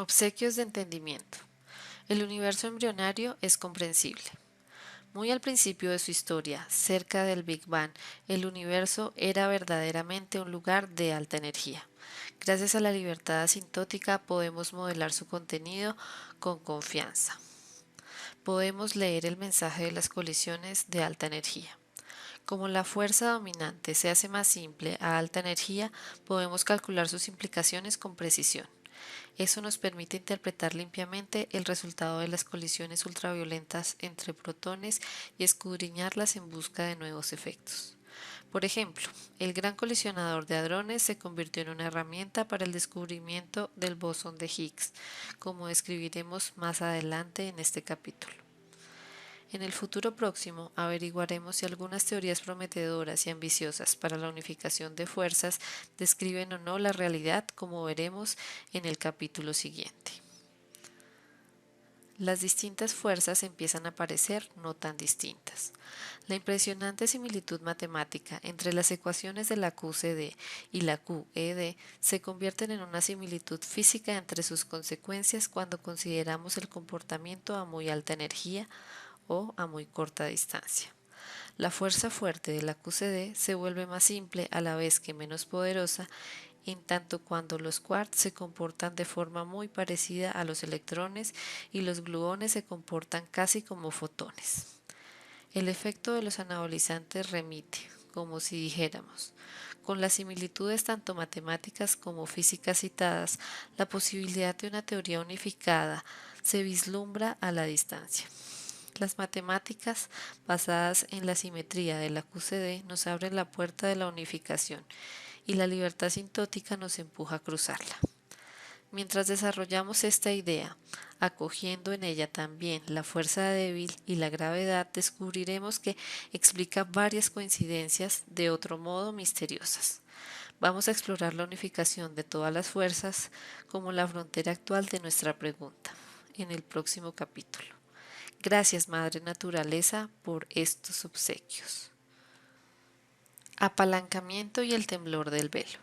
Obsequios de entendimiento. El universo embrionario es comprensible. Muy al principio de su historia, cerca del Big Bang, el universo era verdaderamente un lugar de alta energía. Gracias a la libertad asintótica podemos modelar su contenido con confianza. Podemos leer el mensaje de las colisiones de alta energía. Como la fuerza dominante se hace más simple a alta energía, podemos calcular sus implicaciones con precisión. Eso nos permite interpretar limpiamente el resultado de las colisiones ultraviolentas entre protones y escudriñarlas en busca de nuevos efectos. Por ejemplo, el gran colisionador de hadrones se convirtió en una herramienta para el descubrimiento del bosón de Higgs, como describiremos más adelante en este capítulo. En el futuro próximo averiguaremos si algunas teorías prometedoras y ambiciosas para la unificación de fuerzas describen o no la realidad, como veremos en el capítulo siguiente. Las distintas fuerzas empiezan a parecer no tan distintas. La impresionante similitud matemática entre las ecuaciones de la QCD y la QED se convierten en una similitud física entre sus consecuencias cuando consideramos el comportamiento a muy alta energía o a muy corta distancia. La fuerza fuerte de la QCD se vuelve más simple a la vez que menos poderosa, en tanto cuando los quarks se comportan de forma muy parecida a los electrones y los gluones se comportan casi como fotones. El efecto de los anabolizantes remite, como si dijéramos, con las similitudes tanto matemáticas como físicas citadas, la posibilidad de una teoría unificada se vislumbra a la distancia. Las matemáticas basadas en la simetría de la QCD nos abren la puerta de la unificación y la libertad sintótica nos empuja a cruzarla. Mientras desarrollamos esta idea, acogiendo en ella también la fuerza débil y la gravedad, descubriremos que explica varias coincidencias de otro modo misteriosas. Vamos a explorar la unificación de todas las fuerzas como la frontera actual de nuestra pregunta en el próximo capítulo. Gracias, Madre Naturaleza, por estos obsequios. Apalancamiento y el temblor del velo.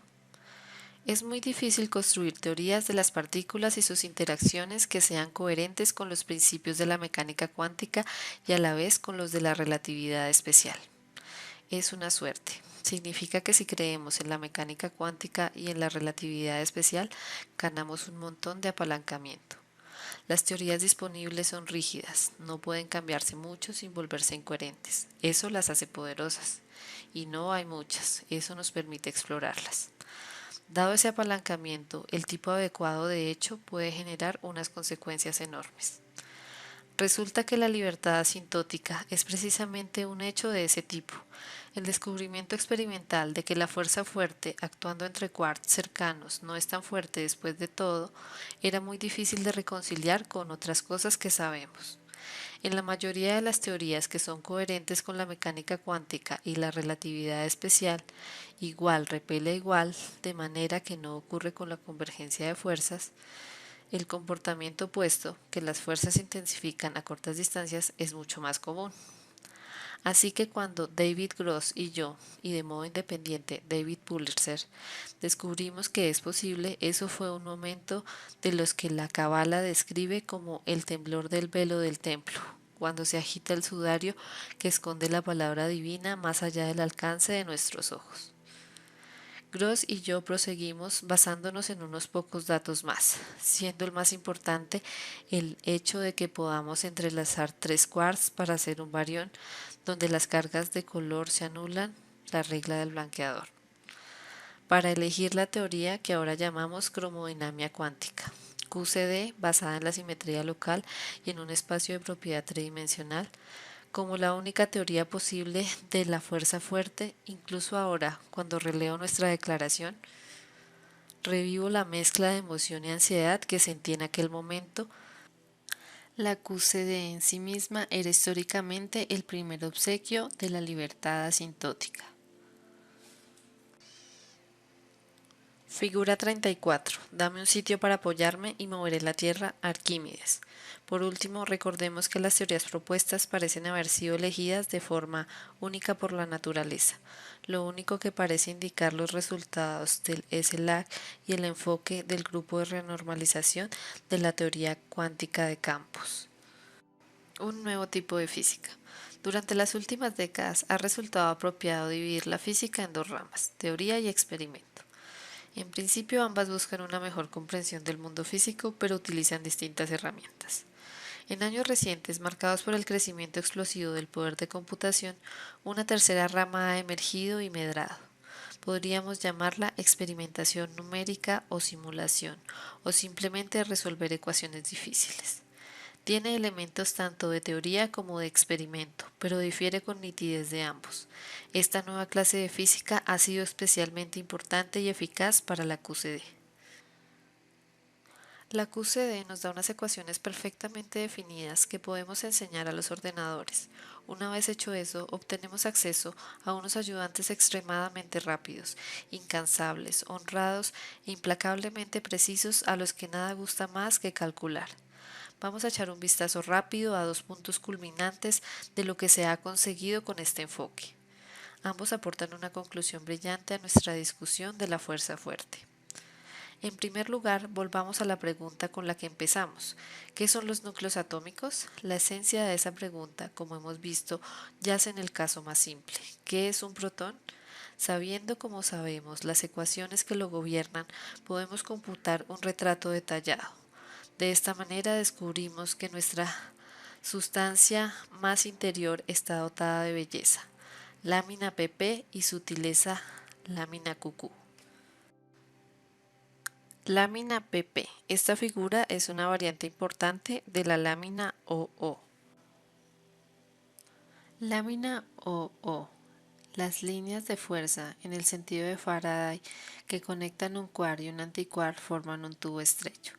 Es muy difícil construir teorías de las partículas y sus interacciones que sean coherentes con los principios de la mecánica cuántica y a la vez con los de la relatividad especial. Es una suerte. Significa que si creemos en la mecánica cuántica y en la relatividad especial, ganamos un montón de apalancamiento. Las teorías disponibles son rígidas, no pueden cambiarse mucho sin volverse incoherentes. Eso las hace poderosas. Y no hay muchas, eso nos permite explorarlas. Dado ese apalancamiento, el tipo adecuado de hecho puede generar unas consecuencias enormes. Resulta que la libertad asintótica es precisamente un hecho de ese tipo. El descubrimiento experimental de que la fuerza fuerte actuando entre quarks cercanos no es tan fuerte después de todo, era muy difícil de reconciliar con otras cosas que sabemos. En la mayoría de las teorías que son coherentes con la mecánica cuántica y la relatividad especial, igual repele igual, de manera que no ocurre con la convergencia de fuerzas, el comportamiento opuesto, que las fuerzas se intensifican a cortas distancias, es mucho más común. Así que cuando David Gross y yo, y de modo independiente David Pulitzer, descubrimos que es posible, eso fue un momento de los que la Cábala describe como el temblor del velo del templo, cuando se agita el sudario que esconde la palabra divina más allá del alcance de nuestros ojos. Gross y yo proseguimos basándonos en unos pocos datos más, siendo el más importante el hecho de que podamos entrelazar tres quarks para hacer un barión donde las cargas de color se anulan, la regla del blanqueador, para elegir la teoría que ahora llamamos cromodinamia cuántica. QCD, basada en la simetría local y en un espacio de propiedad tridimensional, como la única teoría posible de la fuerza fuerte, incluso ahora, cuando releo nuestra declaración, revivo la mezcla de emoción y ansiedad que sentí en aquel momento. La QCD en sí misma era históricamente el primer obsequio de la libertad asintótica. Figura 34. Dame un sitio para apoyarme y moveré la Tierra, Arquímedes. Por último, recordemos que las teorías propuestas parecen haber sido elegidas de forma única por la naturaleza. Lo único que parece indicar los resultados del SLAC y el enfoque del grupo de renormalización de la teoría cuántica de campos. Un nuevo tipo de física. Durante las últimas décadas ha resultado apropiado dividir la física en dos ramas, teoría y experimento. En principio ambas buscan una mejor comprensión del mundo físico, pero utilizan distintas herramientas. En años recientes, marcados por el crecimiento explosivo del poder de computación, una tercera rama ha emergido y medrado. Podríamos llamarla experimentación numérica o simulación, o simplemente resolver ecuaciones difíciles. Tiene elementos tanto de teoría como de experimento, pero difiere con nitidez de ambos. Esta nueva clase de física ha sido especialmente importante y eficaz para la QCD. La QCD nos da unas ecuaciones perfectamente definidas que podemos enseñar a los ordenadores. Una vez hecho eso, obtenemos acceso a unos ayudantes extremadamente rápidos, incansables, honrados e implacablemente precisos a los que nada gusta más que calcular. Vamos a echar un vistazo rápido a dos puntos culminantes de lo que se ha conseguido con este enfoque. Ambos aportan una conclusión brillante a nuestra discusión de la fuerza fuerte. En primer lugar, volvamos a la pregunta con la que empezamos. ¿Qué son los núcleos atómicos? La esencia de esa pregunta, como hemos visto, yace en el caso más simple. ¿Qué es un protón? Sabiendo como sabemos las ecuaciones que lo gobiernan, podemos computar un retrato detallado. De esta manera descubrimos que nuestra sustancia más interior está dotada de belleza, lámina PP y sutileza, lámina QQ. Lámina PP. Esta figura es una variante importante de la lámina OO. Lámina OO. Las líneas de fuerza en el sentido de Faraday que conectan un quark y un antiquark forman un tubo estrecho.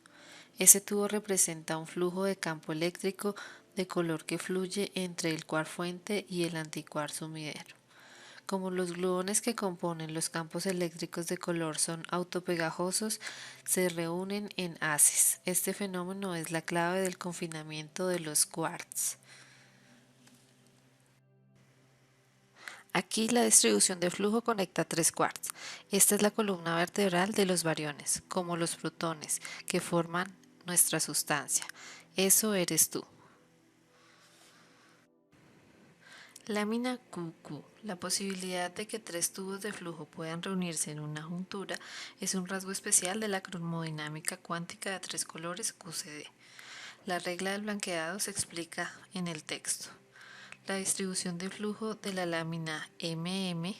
Ese tubo representa un flujo de campo eléctrico de color que fluye entre el quark fuente y el antiquark sumidero. Como los gluones que componen los campos eléctricos de color son autopegajosos, se reúnen en haces. Este fenómeno es la clave del confinamiento de los quarks. Aquí la distribución de flujo conecta tres quarks. Esta es la columna vertebral de los bariones, como los protones, que forman nuestra sustancia. Eso eres tú. Lámina QQ. La posibilidad de que tres tubos de flujo puedan reunirse en una juntura es un rasgo especial de la cromodinámica cuántica de tres colores QCD. La regla del blanqueado se explica en el texto. La distribución de flujo de la lámina MM,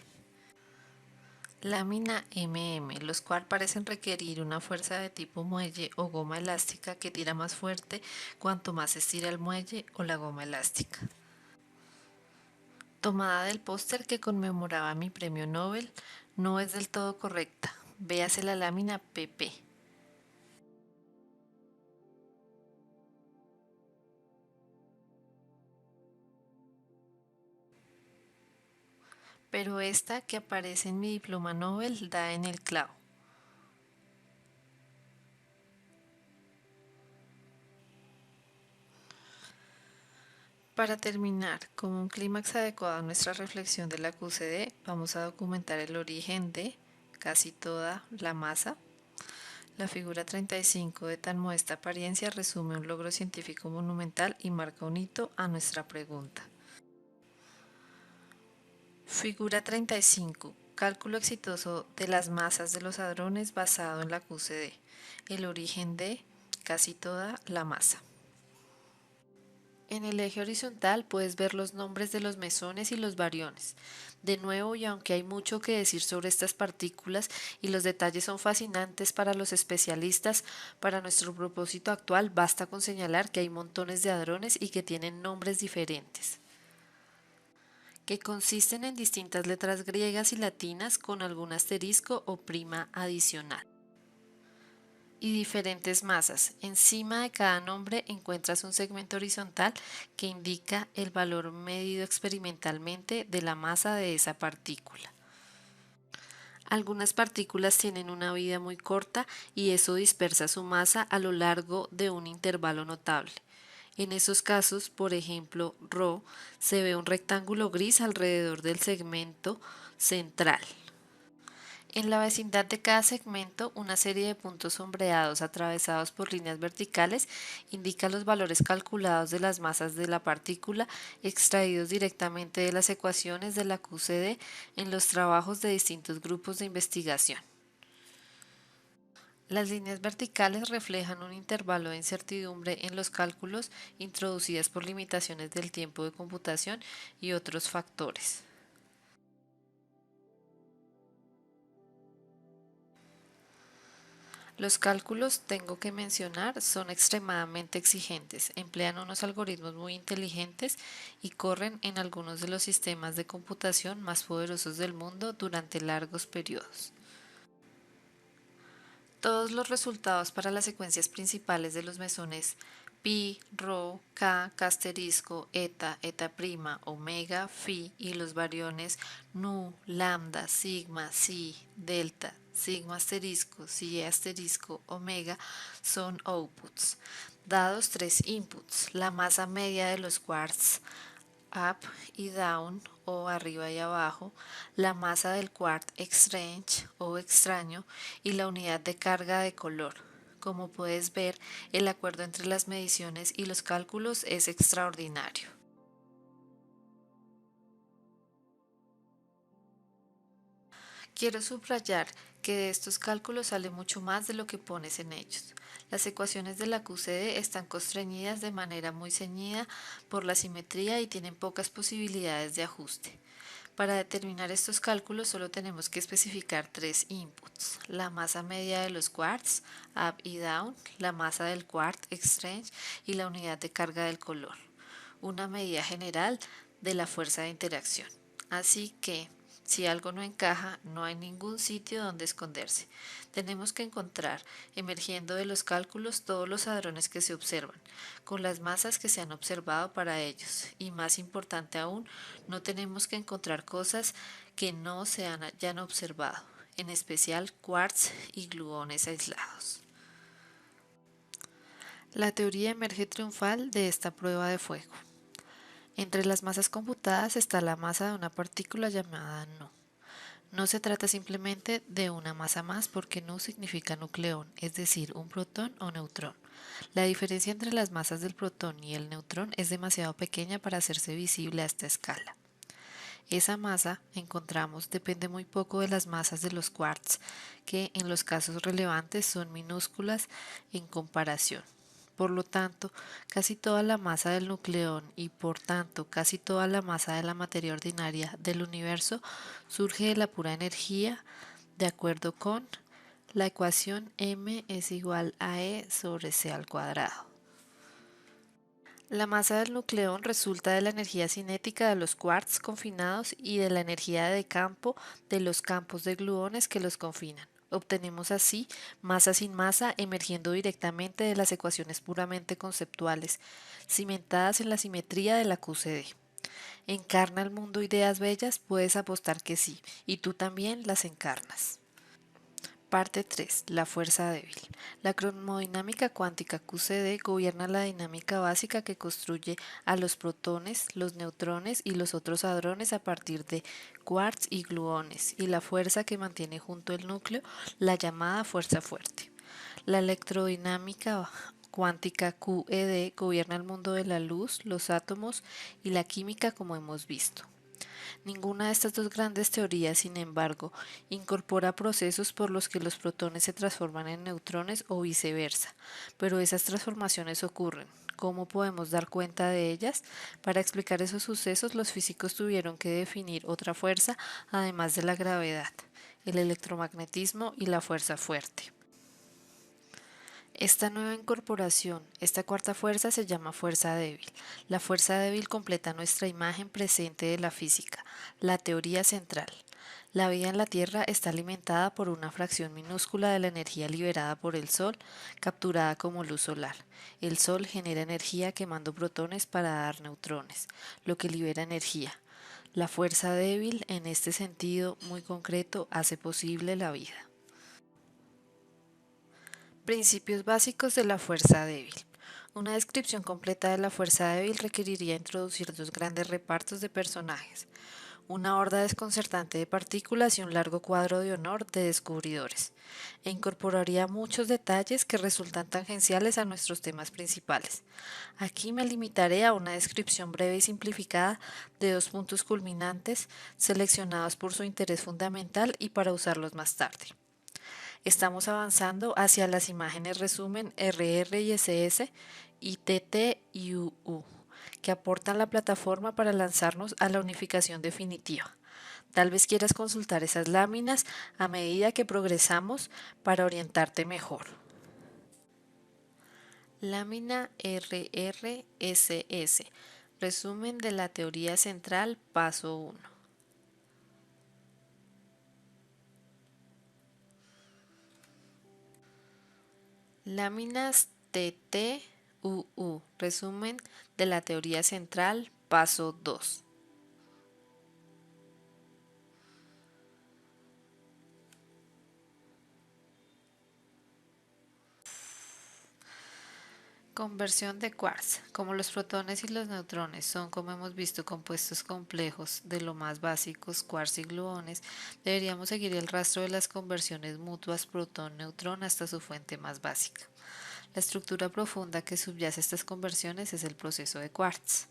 los cuales parecen requerir una fuerza de tipo muelle o goma elástica que tira más fuerte cuanto más se estira el muelle o la goma elástica. Tomada del póster que conmemoraba mi premio Nobel, no es del todo correcta. Véase la lámina PP. Pero esta que aparece en mi diploma Nobel da en el clavo. Para terminar, como un clímax adecuado a nuestra reflexión de la QCD, vamos a documentar el origen de casi toda la masa. La figura 35 de tan modesta apariencia resume un logro científico monumental y marca un hito a nuestra pregunta. Figura 35. Cálculo exitoso de las masas de los hadrones basado en la QCD. El origen de casi toda la masa. En el eje horizontal puedes ver los nombres de los mesones y los bariones. De nuevo, y aunque hay mucho que decir sobre estas partículas y los detalles son fascinantes para los especialistas, para nuestro propósito actual basta con señalar que hay montones de hadrones y que tienen nombres diferentes, que consisten en distintas letras griegas y latinas con algún asterisco o prima adicional y diferentes masas. Encima de cada nombre encuentras un segmento horizontal que indica el valor medido experimentalmente de la masa de esa partícula. Algunas partículas tienen una vida muy corta y eso dispersa su masa a lo largo de un intervalo notable. En esos casos, por ejemplo, ρ, se ve un rectángulo gris alrededor del segmento central. En la vecindad de cada segmento, una serie de puntos sombreados atravesados por líneas verticales indica los valores calculados de las masas de la partícula extraídos directamente de las ecuaciones de la QCD en los trabajos de distintos grupos de investigación. Las líneas verticales reflejan un intervalo de incertidumbre en los cálculos introducidas por limitaciones del tiempo de computación y otros factores. Los cálculos, tengo que mencionar, son extremadamente exigentes, emplean unos algoritmos muy inteligentes y corren en algunos de los sistemas de computación más poderosos del mundo durante largos periodos. Todos los resultados para las secuencias principales de los mesones pi, rho, k, asterisco, eta, eta prima, omega, phi y los variones nu, lambda, sigma, psi, delta, sigma asterisco, psi asterisco, omega son outputs, dados tres inputs, la masa media de los quarks up y down o arriba y abajo, la masa del quark exchange o extraño y la unidad de carga de color. Como puedes ver, el acuerdo entre las mediciones y los cálculos es extraordinario. Quiero subrayar que de estos cálculos sale mucho más de lo que pones en ellos. Las ecuaciones de la QCD están constreñidas de manera muy ceñida por la simetría y tienen pocas posibilidades de ajuste. Para determinar estos cálculos solo tenemos que especificar tres inputs: la masa media de los quarks, up y down, la masa del quark exchange y la unidad de carga del color, una medida general de la fuerza de interacción. Así que, si algo no encaja, no hay ningún sitio donde esconderse. Tenemos que encontrar, emergiendo de los cálculos, todos los hadrones que se observan, con las masas que se han observado para ellos. Y más importante aún, no tenemos que encontrar cosas que no se hayan observado, en especial quarks y gluones aislados. La teoría emerge triunfal de esta prueba de fuego. Entre las masas computadas está la masa de una partícula llamada nu. No se trata simplemente de una masa más porque nu significa nucleón, es decir, un protón o neutrón. La diferencia entre las masas del protón y el neutrón es demasiado pequeña para hacerse visible a esta escala. Esa masa, encontramos, depende muy poco de las masas de los quarks, que en los casos relevantes son minúsculas en comparación. Por lo tanto, casi toda la masa del nucleón y por tanto casi toda la masa de la materia ordinaria del universo surge de la pura energía, de acuerdo con la ecuación m es igual a E sobre c al cuadrado. La masa del nucleón resulta de la energía cinética de los quarks confinados y de la energía de campo de los campos de gluones que los confinan. Obtenemos así masa sin masa emergiendo directamente de las ecuaciones puramente conceptuales, cimentadas en la simetría de la QCD. ¿Encarna el mundo ideas bellas? Puedes apostar que sí, y tú también las encarnas. Parte 3. La fuerza débil. La cromodinámica cuántica QCD gobierna la dinámica básica que construye a los protones, los neutrones y los otros hadrones a partir de quarks y gluones, y la fuerza que mantiene junto el núcleo, la llamada fuerza fuerte. La electrodinámica cuántica QED gobierna el mundo de la luz, los átomos y la química como hemos visto. Ninguna de estas dos grandes teorías, sin embargo, incorpora procesos por los que los protones se transforman en neutrones o viceversa, pero esas transformaciones ocurren. ¿Cómo podemos dar cuenta de ellas? Para explicar esos sucesos, los físicos tuvieron que definir otra fuerza además de la gravedad, el electromagnetismo y la fuerza fuerte. Esta nueva incorporación, esta cuarta fuerza se llama fuerza débil. La fuerza débil completa nuestra imagen presente de la física, la teoría central. La vida en la Tierra está alimentada por una fracción minúscula de la energía liberada por el Sol, capturada como luz solar. El Sol genera energía quemando protones para dar neutrones, lo que libera energía. La fuerza débil, en este sentido muy concreto, hace posible la vida. Principios básicos de la fuerza débil. Una descripción completa de la fuerza débil requeriría introducir dos grandes repartos de personajes, una horda desconcertante de partículas y un largo cuadro de honor de descubridores, e incorporaría muchos detalles que resultan tangenciales a nuestros temas principales. Aquí me limitaré a una descripción breve y simplificada de dos puntos culminantes seleccionados por su interés fundamental y para usarlos más tarde. Estamos avanzando hacia las imágenes resumen RR y SS y TT y UU, que aportan la plataforma para lanzarnos a la unificación definitiva. Tal vez quieras consultar esas láminas a medida que progresamos para orientarte mejor. Lámina RRSS. Resumen de la teoría central, paso 1. Láminas TTUU. Resumen de la teoría central, paso 2. Conversión de quarks. Como los protones y los neutrones son, como hemos visto, compuestos complejos de lo más básicos, quarks y gluones, deberíamos seguir el rastro de las conversiones mutuas protón-neutrón hasta su fuente más básica. La estructura profunda que subyace a estas conversiones es el proceso de quarks.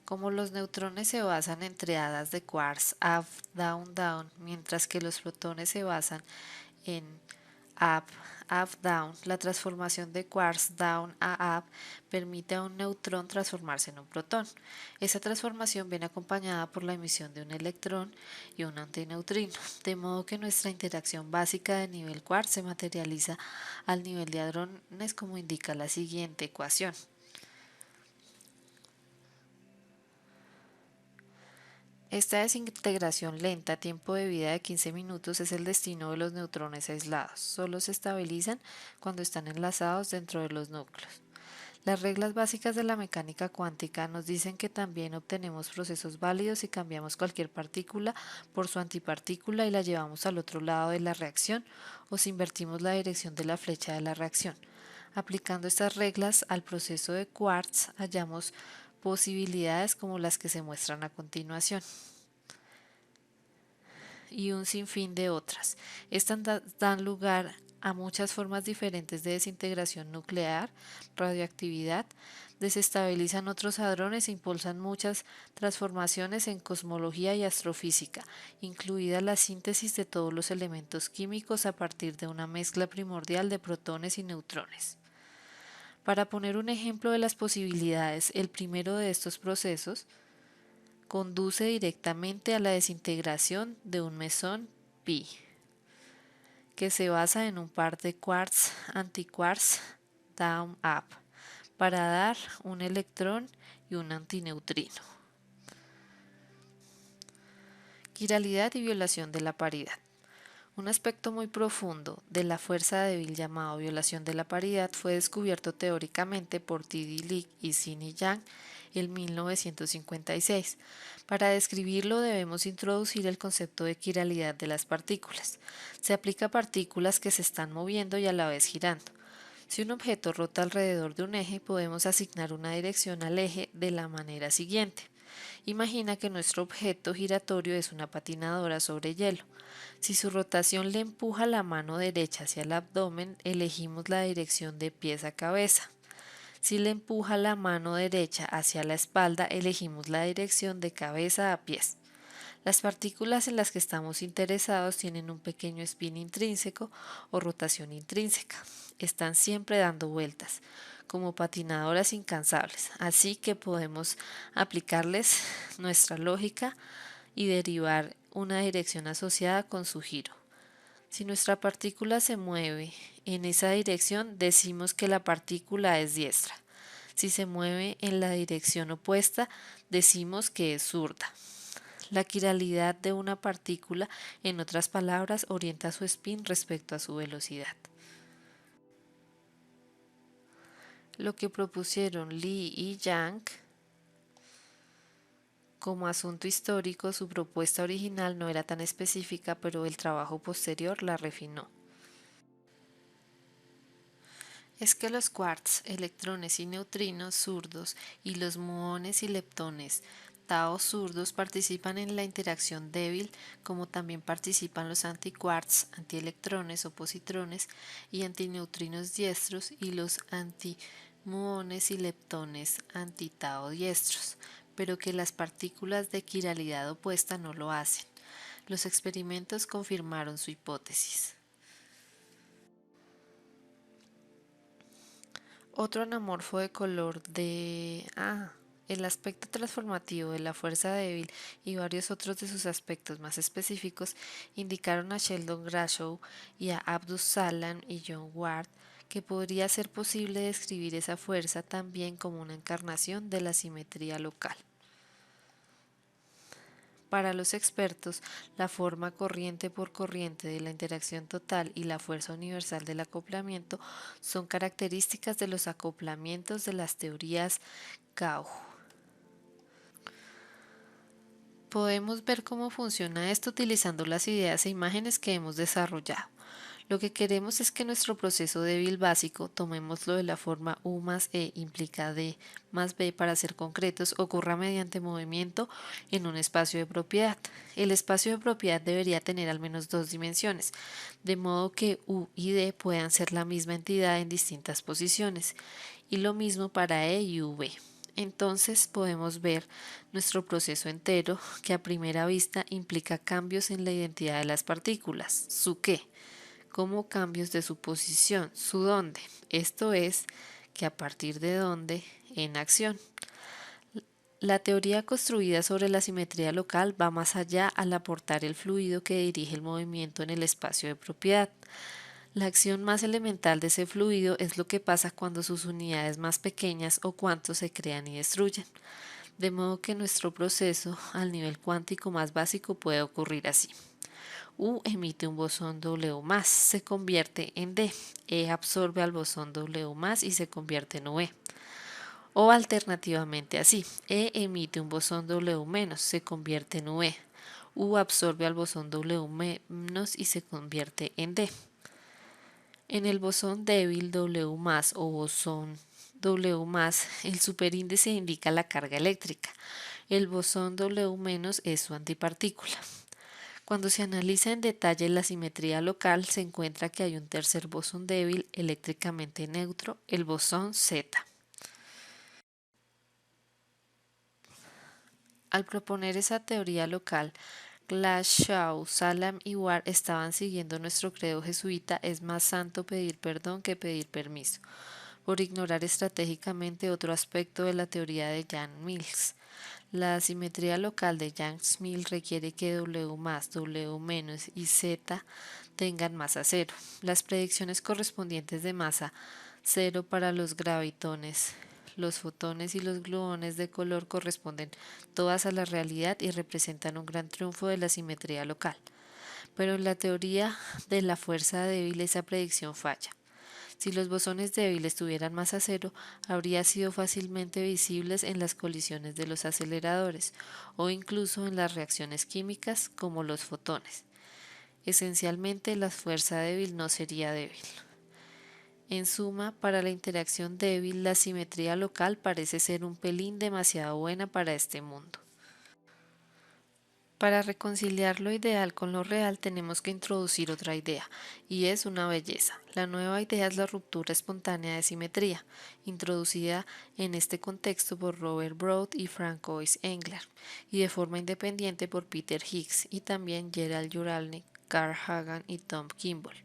Como los neutrones se basan en triadas de quarks up, down, down, mientras que los protones se basan en up, up, down, la transformación de quarks down a up permite a un neutrón transformarse en un protón. Esa transformación viene acompañada por la emisión de un electrón y un antineutrino, de modo que nuestra interacción básica de nivel quark se materializa al nivel de hadrones como indica la siguiente ecuación. Esta desintegración lenta, tiempo de vida de 15 minutos, es el destino de los neutrones aislados. Solo se estabilizan cuando están enlazados dentro de los núcleos. Las reglas básicas de la mecánica cuántica nos dicen que también obtenemos procesos válidos si cambiamos cualquier partícula por su antipartícula y la llevamos al otro lado de la reacción o si invertimos la dirección de la flecha de la reacción. Aplicando estas reglas al proceso de quarks, hallamos posibilidades como las que se muestran a continuación y un sinfín de otras. Estas dan lugar a muchas formas diferentes de desintegración nuclear, radioactividad, desestabilizan otros hadrones e impulsan muchas transformaciones en cosmología y astrofísica, incluida la síntesis de todos los elementos químicos a partir de una mezcla primordial de protones y neutrones. Para poner un ejemplo de las posibilidades, el primero de estos procesos conduce directamente a la desintegración de un mesón pi, que se basa en un par de quarks antiquarks down-up, para dar un electrón y un antineutrino. Quiralidad y violación de la paridad. Un aspecto muy profundo de la fuerza débil llamado violación de la paridad fue descubierto teóricamente por T.D. Leak y Sidney Yang en 1956. Para describirlo debemos introducir el concepto de quiralidad de las partículas. Se aplica a partículas que se están moviendo y a la vez girando. Si un objeto rota alrededor de un eje, podemos asignar una dirección al eje de la manera siguiente. Imagina que nuestro objeto giratorio es una patinadora sobre hielo. Si su rotación le empuja la mano derecha hacia el abdomen, elegimos la dirección de pies a cabeza. Si le empuja la mano derecha hacia la espalda, elegimos la dirección de cabeza a pies. Las partículas en las que estamos interesados tienen un pequeño spin intrínseco o rotación intrínseca. Están siempre dando vueltas, como patinadoras incansables, así que podemos aplicarles nuestra lógica y derivar una dirección asociada con su giro. Si nuestra partícula se mueve en esa dirección, decimos que la partícula es diestra. Si se mueve en la dirección opuesta, decimos que es zurda. La quiralidad de una partícula, en otras palabras, orienta su spin respecto a su velocidad. Lo que propusieron Lee y Yang Como asunto histórico, su propuesta original no era tan específica, pero el trabajo posterior la refinó. Es que los quarks, electrones y neutrinos zurdos y los muones y leptones tau zurdos participan en la interacción débil, como también participan los antiquarks, antielectrones o positrones y antineutrinos diestros y los antimuones y leptones antitau diestros, pero que las partículas de quiralidad opuesta no lo hacen. Los experimentos confirmaron su hipótesis. Otro anamorfo de color el aspecto transformativo de la fuerza débil y varios otros de sus aspectos más específicos indicaron a Sheldon Grashow y a Abdus Salam y John Ward que podría ser posible describir esa fuerza también como una encarnación de la simetría local. Para los expertos, la forma corriente por corriente de la interacción total y la fuerza universal del acoplamiento son características de los acoplamientos de las teorías Gauss. Podemos ver cómo funciona esto utilizando las ideas e imágenes que hemos desarrollado. Lo que queremos es que nuestro proceso débil básico, tomémoslo de la forma U más E implica D más B para ser concretos, ocurra mediante movimiento en un espacio de propiedad. El espacio de propiedad debería tener al menos dos dimensiones, de modo que U y D puedan ser la misma entidad en distintas posiciones, y lo mismo para E y V. Entonces podemos ver nuestro proceso entero, que a primera vista implica cambios en la identidad de las partículas, su qué, como cambios de su posición, su dónde, esto es, que a partir de dónde, en acción. La teoría construida sobre la simetría local va más allá al aportar el fluido que dirige el movimiento en el espacio de propiedad. La acción más elemental de ese fluido es lo que pasa cuando sus unidades más pequeñas o cuantos se crean y destruyen. De modo que nuestro proceso al nivel cuántico más básico puede ocurrir así. U emite un bosón W+, se convierte en D. E absorbe al bosón W+, y se convierte en UE. O alternativamente así, E emite un bosón W-, se convierte en UE. U absorbe al bosón W- y se convierte en D. En el bosón débil W+, o bosón W+, el superíndice indica la carga eléctrica. El bosón W- es su antipartícula. Cuando se analiza en detalle la simetría local, se encuentra que hay un tercer bosón débil eléctricamente neutro, el bosón Z. Al proponer esa teoría local, Glashow, Salam y Ward estaban siguiendo nuestro credo jesuita: es más santo pedir perdón que pedir permiso, por ignorar estratégicamente otro aspecto de la teoría de Yang-Mills. La simetría local de Yang-Mills requiere que W+, W- y Z tengan masa cero. Las predicciones correspondientes de masa cero para los gravitones, los fotones y los gluones de color corresponden todas a la realidad y representan un gran triunfo de la simetría local. Pero en la teoría de la fuerza débil esa predicción falla. Si los bosones débiles tuvieran masa cero, habría sido fácilmente visibles en las colisiones de los aceleradores o incluso en las reacciones químicas como los fotones. Esencialmente, la fuerza débil no sería débil. En suma, para la interacción débil, la simetría local parece ser un pelín demasiado buena para este mundo. Para reconciliar lo ideal con lo real tenemos que introducir otra idea, y es una belleza. La nueva idea es la ruptura espontánea de simetría, introducida en este contexto por Robert Broad y Francois Engler, y de forma independiente por Peter Higgs y también Gerald Juralnik, Carl Hagan y Tom Kimball.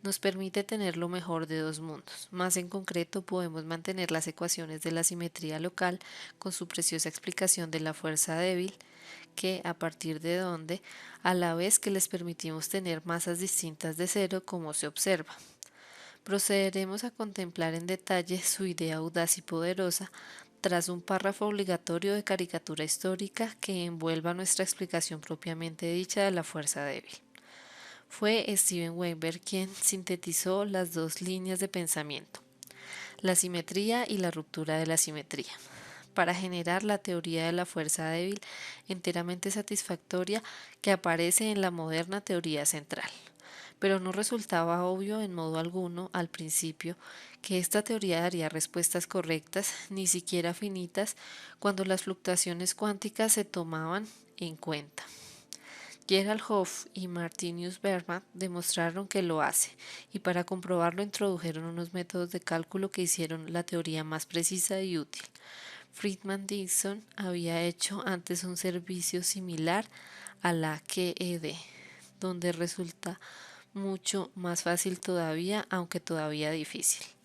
Nos permite tener lo mejor de dos mundos. Más en concreto, podemos mantener las ecuaciones de la simetría local con su preciosa explicación de la fuerza débil, que a partir de donde, a la vez que les permitimos tener masas distintas de cero, como se observa. Procederemos a contemplar en detalle su idea audaz y poderosa tras un párrafo obligatorio de caricatura histórica que envuelva nuestra explicación propiamente dicha de la fuerza débil. Fue Steven Weinberg quien sintetizó las dos líneas de pensamiento: la simetría y la ruptura de la simetría. para generar la teoría de la fuerza débil enteramente satisfactoria que aparece en la moderna teoría central. Pero no resultaba obvio en modo alguno al principio que esta teoría daría respuestas correctas, ni siquiera finitas, cuando las fluctuaciones cuánticas se tomaban en cuenta. Gerald Hoff y Martinius Berman demostraron que lo hace, y para comprobarlo introdujeron unos métodos de cálculo que hicieron la teoría más precisa y útil. Friedman Dixon había hecho antes un servicio similar a la QED, donde resulta mucho más fácil todavía, aunque todavía difícil.